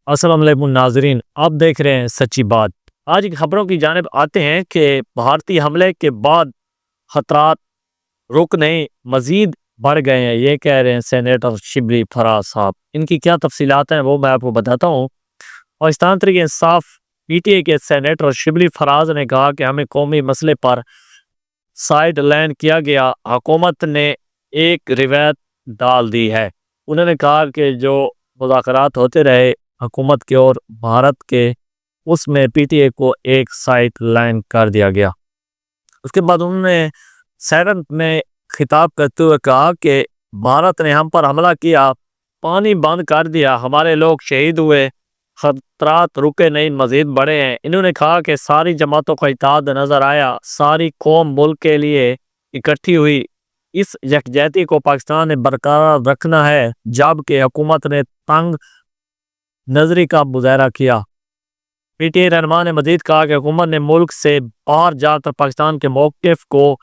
السلام علیکم ناظرین، آپ دیکھ رہے ہیں سچی بات۔ آج کی خبروں کی جانب آتے ہیں کہ بھارتی حملے کے بعد خطرات رک نہیں مزید بڑھ گئے ہیں، یہ کہہ رہے ہیں سینیٹر شبلی فراز صاحب۔ ان کی کیا تفصیلات ہیں وہ میں آپ کو بتاتا ہوں۔ Pakistan Tehreek Insaf P T I کے سینیٹر شبلی فراز نے کہا کہ ہمیں قومی مسئلے پر سائیڈ لائن کیا گیا، حکومت نے ایک روایت ڈال دی ہے۔ انہوں نے کہا کہ جو مذاکرات ہوتے رہے حکومت کے اور بھارت کے، اس میں پی ٹی آئی کو ایک سائیڈ لائن کر دیا گیا۔ اس کے بعد انہوں نے سینٹ میں خطاب کرتے ہوئے کہا کہ بھارت نے ہم پر حملہ کیا، پانی بند کر دیا، ہمارے لوگ شہید ہوئے، خطرات رکے نہیں مزید بڑھے ہیں۔ انہوں نے کہا کہ ساری جماعتوں کا اتحاد نظر آیا، ساری قوم ملک کے لیے اکٹھی ہوئی، اس یکجہتی کو پاکستان نے برقرار رکھنا ہے، جبکہ حکومت نے تنگ نظری کا مظاہرہ کیا۔ پی ٹی آئی رہنما نے مزید کہا کہ حکومت نے ملک سے باہر جا کر پاکستان کے موقف کو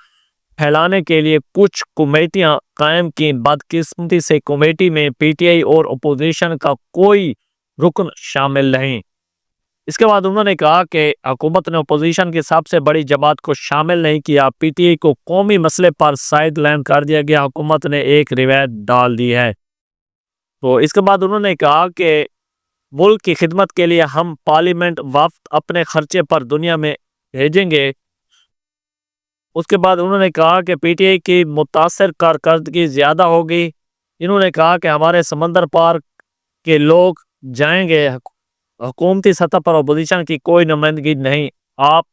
پھیلانے کے لیے کچھ کمیٹیاں قائم کی، بدقسمتی سے کمیٹی میں پی ٹی آئی اور اپوزیشن کا کوئی رکن شامل نہیں۔ اس کے بعد انہوں نے کہا کہ حکومت نے اپوزیشن کی سب سے بڑی جماعت کو شامل نہیں کیا، پی ٹی آئی کو قومی مسئلے پر سائیڈ لائن کر دیا گیا، حکومت نے ایک روایت ڈال دی ہے۔ تو اس کے بعد انہوں نے کہا کہ ملک کی خدمت کے لیے ہم پارلیمنٹ وفد اپنے خرچے پر دنیا میں بھیجیں گے۔ اس کے بعد انہوں نے کہا کہ پی ٹی آئی کی متاثر کارکردگی زیادہ ہوگی۔ انہوں نے کہا کہ ہمارے سمندر پار کے لوگ جائیں گے، حکومتی سطح پر اپوزیشن کی کوئی نمائندگی نہیں، آپ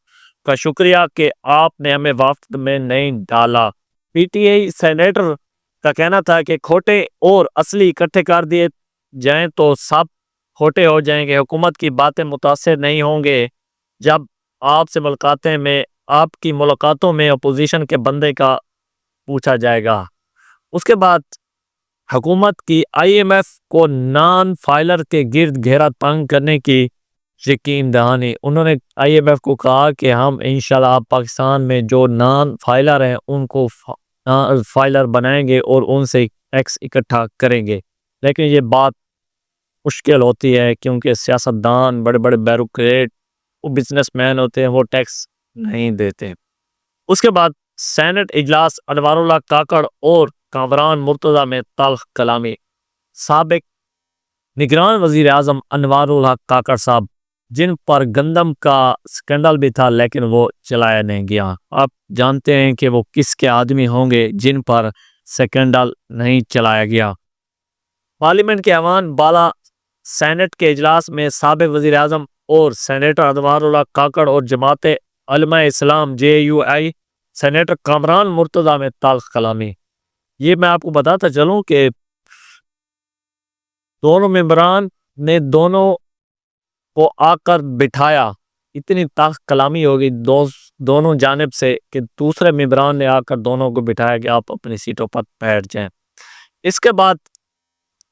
کا شکریہ کہ آپ نے ہمیں وفد میں نہیں ڈالا۔ پی ٹی آئی سینیٹر کا کہنا تھا کہ کھوٹے اور اصلی اکٹھے کر دیے جائیں تو سب کھوٹے ہو جائیں گے، حکومت کی باتیں متاثر نہیں ہوں گے جب آپ کی ملاقاتوں میں اپوزیشن کے بندے کا پوچھا جائے گا۔ اس کے بعد حکومت کی آئی ایم ایف کو نان فائلر کے گرد گھیرا تنگ کرنے کی یقین دہانی۔ انہوں نے آئی ایم ایف کو کہا کہ ہم انشاءاللہ آپ پاکستان میں جو نان فائلر ہیں ان کو فائلر بنائیں گے اور ان سے ٹیکس اکٹھا کریں گے، لیکن یہ بات مشکل ہوتی ہے کیونکہ سیاستدان، بڑے بڑے بیوروکریٹ، وہ بزنس مین ہوتے ہیں، وہ ٹیکس نہیں دیتے۔ اس کے بعد سینٹ اجلاس، انوار اللہ کاکڑ اور کامران مرتضیٰ میں تلخ کلامی۔ سابق نگران وزیر اعظم انوار اللہ کاکڑ صاحب، جن پر گندم کا سکینڈل بھی تھا لیکن وہ چلایا نہیں گیا، آپ جانتے ہیں کہ وہ کس کے آدمی ہوں گے جن پر سکینڈل نہیں چلایا گیا۔ پارلیمنٹ کے ایوان بالا سینٹ کے اجلاس میں سابق وزیر اعظم اور سینیٹر انوار اللہ کاکڑ اور جماعت علماء اسلام جے یو آئی سینیٹر کامران مرتضیٰ میں تلخ کلامی۔ یہ میں آپ کو بتاتا چلوں کہ دونوں ممبران نے دونوں کو آ کر بٹھایا، اتنی تلخ کلامی ہوگی دونوں جانب سے کہ دوسرے ممبران نے آ کر دونوں کو بٹھایا کہ آپ اپنی سیٹوں پر بیٹھ جائیں۔ اس کے بعد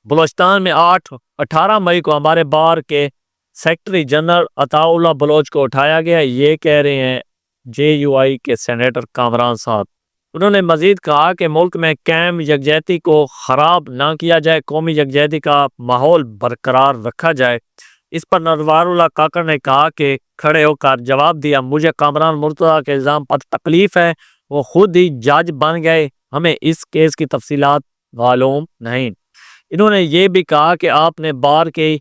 بلوچستان میں 18 مئی کو ہمارے بار کے سیکرٹری جنرل عطا اللہ بلوچ کو اٹھایا گیا، یہ کہہ رہے ہیں جے یو آئی کے سینیٹر کامران صاحب۔ انہوں نے مزید کہا کہ ملک میں قائم یکجہتی کو خراب نہ کیا جائے، قومی یکجہتی کا ماحول برقرار رکھا جائے۔ اس پر انوار اللہ کاکڑ نے کہا کہ کھڑے ہو کر جواب دیا، مجھے کامران مرتضیٰ کے الزام پر تکلیف ہے، وہ خود ہی جج بن گئے، ہمیں اس کیس کی تفصیلات معلوم نہیں۔ انہوں نے یہ بھی کہا کہ آپ نے بار کی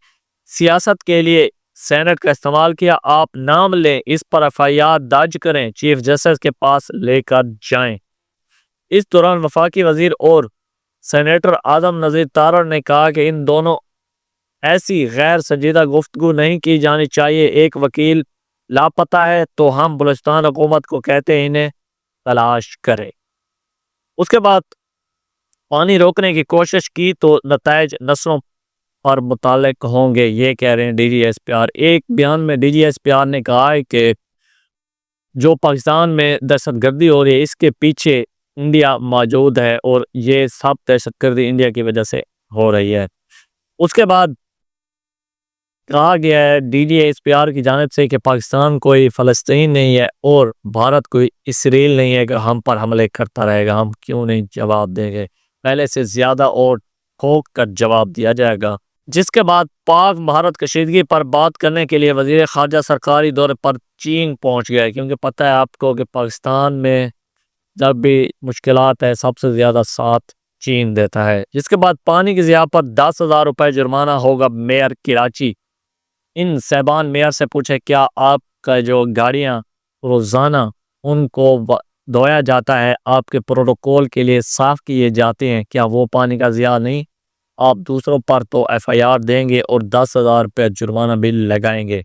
سیاست کے لیے سینٹ کا استعمال کیا، آپ نام لیں، اس پر ایف آئی آر درج کریں، چیف جسٹس کے پاس لے کر جائیں۔ اس دوران وفاقی وزیر اور سینیٹر اعظم نذیر تارڑ نے کہا کہ ان دونوں ایسی غیر سنجیدہ گفتگو نہیں کی جانی چاہیے، ایک وکیل لاپتہ ہے تو ہم بلوچستان حکومت کو کہتے ہیں انہیں تلاش کرے۔ اس کے بعد پانی روکنے کی کوشش کی تو نتائج نسلوں پر متعلق ہوں گے، یہ کہہ رہے ہیں D G S P R. ایک بیان میں D G S P R نے کہا ہے کہ جو پاکستان میں دہشت گردی ہو رہی ہے اس کے پیچھے انڈیا موجود ہے اور یہ سب دہشت گردی انڈیا کی وجہ سے ہو رہی ہے۔ اس کے بعد کہا گیا ہے D G S P R کی جانب سے کہ پاکستان کوئی فلسطین نہیں ہے اور بھارت کوئی اسرائیل نہیں ہے کہ ہم پر حملے کرتا رہے گا، ہم کیوں نہیں جواب دیں گے، پہلے سے زیادہ اور ٹھوک کر جواب دیا جائے گا۔ جس کے بعد پاک بھارت کشیدگی پر بات کرنے کے لیے وزیر خارجہ سرکاری دورے پر چین پہنچ گئے، کیونکہ پتہ ہے آپ کو کہ پاکستان میں جب بھی مشکلات ہے سب سے زیادہ ساتھ چین دیتا ہے۔ جس کے بعد پانی کی ضیاع پر 10,000 روپے جرمانہ ہوگا میئر کراچی۔ ان صاحبان میئر سے پوچھے کیا آپ کا جو گاڑیاں روزانہ ان کو دھویا جاتا ہے، آپ کے پروٹوکول کے لیے صاف کیے جاتے ہیں، کیا وہ پانی کا ضیاع نہیں؟ آپ دوسروں پر تو FIR دیں گے اور 10,000 روپے جرمانہ بل لگائیں گے۔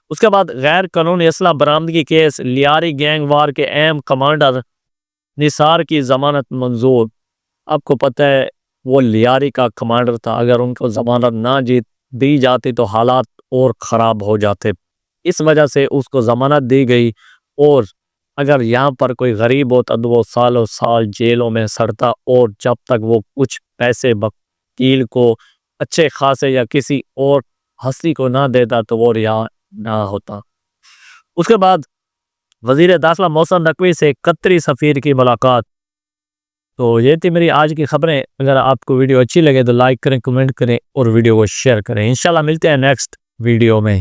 اس کے بعد غیر قانونی اسلحہ برآمدگی کیس، لیاری گینگ وار کے اہم کمانڈر نثار کی ضمانت منظور۔ آپ کو پتہ ہے وہ لیاری کا کمانڈر تھا، اگر ان کو ضمانت نہ دی جاتی تو حالات اور خراب ہو جاتے، اس وجہ سے اس کو ضمانت دی گئی، اور اگر یہاں پر کوئی غریب ہوتا تو وہ سالوں سال جیلوں میں سڑتا، اور جب تک وہ کچھ پیسے وکیل کو اچھے خاصے یا کسی اور ہستی کو نہ دیتا تو وہ رہا نہ ہوتا۔ اس کے بعد وزیر داخلہ محسن نقوی سے قطری سفیر کی ملاقات۔ تو یہ تھی میری آج کی خبریں۔ اگر آپ کو ویڈیو اچھی لگے تو لائک کریں، کمنٹ کریں اور ویڈیو کو شیئر کریں۔ انشاءاللہ ملتے ہیں نیکسٹ ویڈیو میں۔